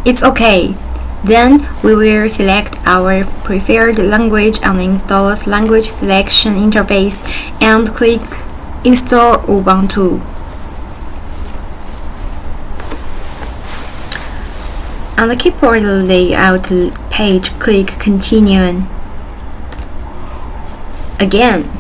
It's okay. Then we will select our preferred language on the installer's language selection interface and click Install Ubuntu. On the keyboard layout page, click Continue. Again.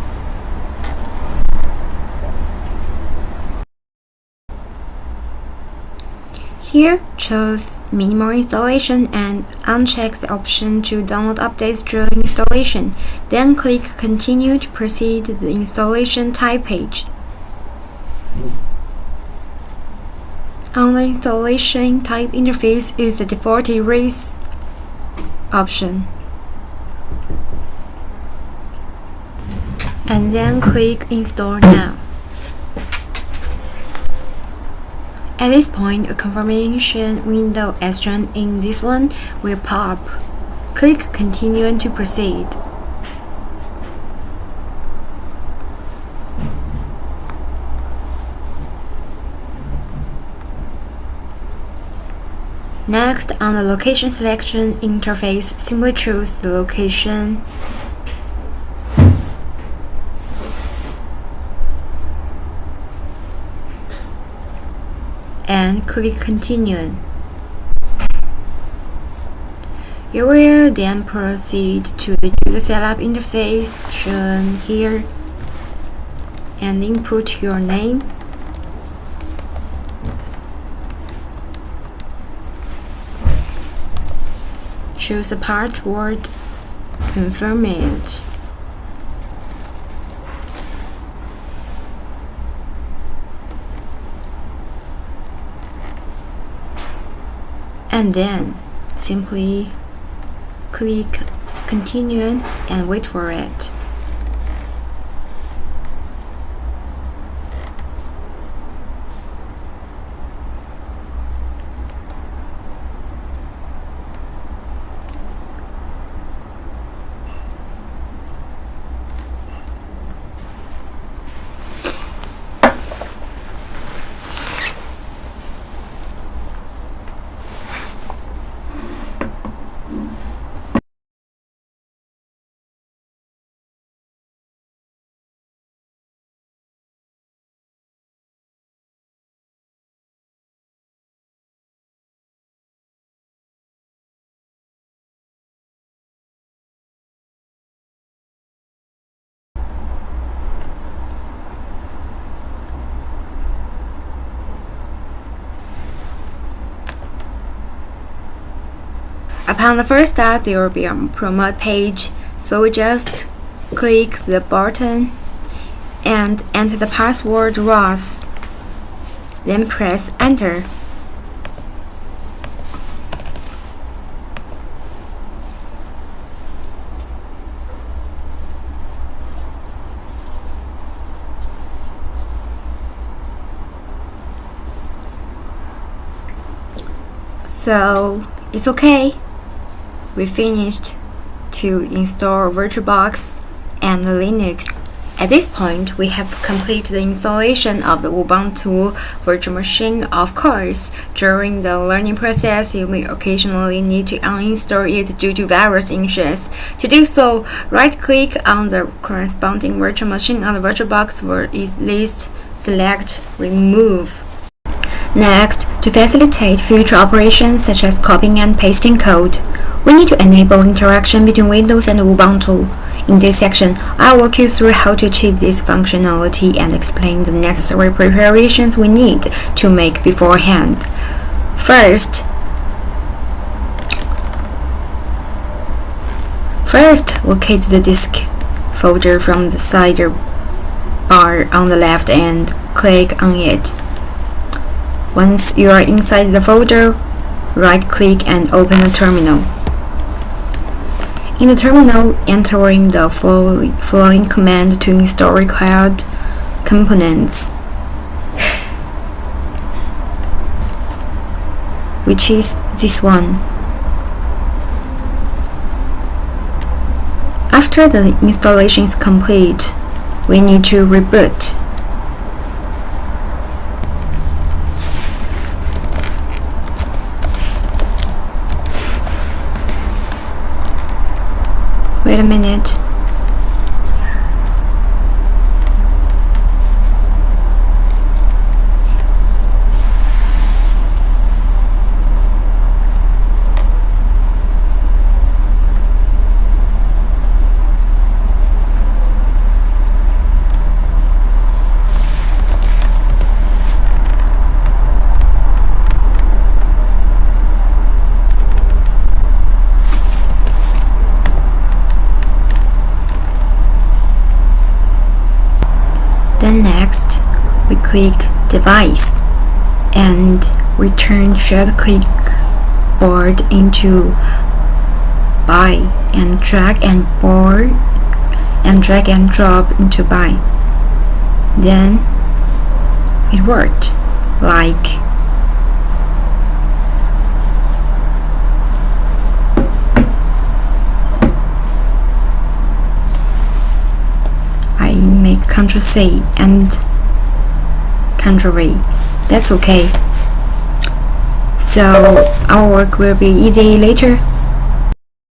Here, choose Minimal Installation and uncheck the option to download updates during installation. Then click Continue to proceed to the installation type page. On the installation type interface, use the default ROS option. And then click Install Now. At this point, a confirmation window as shown in this one will pop. Click Continue to proceed. Next, on the location selection interface, simply choose the location. And click Continue. You will then proceed to the user setup interface shown here and input your name. Choose a password, confirm it. And then simply click Continue and wait for it. Upon the first start, there will be a promote page, so we just click the button and enter the password ROS, then press Enter. So it's okay. We finished to install VirtualBox and Linux. At this point, we have completed the installation of the Ubuntu virtual machine. Of course, during the learning process, you may occasionally need to uninstall it due to various issues. To do so, right-click on the corresponding virtual machine on the VirtualBox list, select Remove. Next, to facilitate future operations such as copying and pasting code, we need to enable interaction between Windows and Ubuntu. In this section, I'll walk you through how to achieve this functionality and explain the necessary preparations we need to make beforehand. First, locate the disk folder from the sidebar on the left and click on it. Once you are inside the folder, right-click and open the terminal. In the terminal, entering the following command to install required components, which is this one. After the installation is complete, we need to reboot. Wait a minute. Then next, we click Device and return shared clipboard into Buy and drag and drop into Buy. Then it worked. Like I make Ctrl C and Ctrl V. That's okay. So our work will be easy later.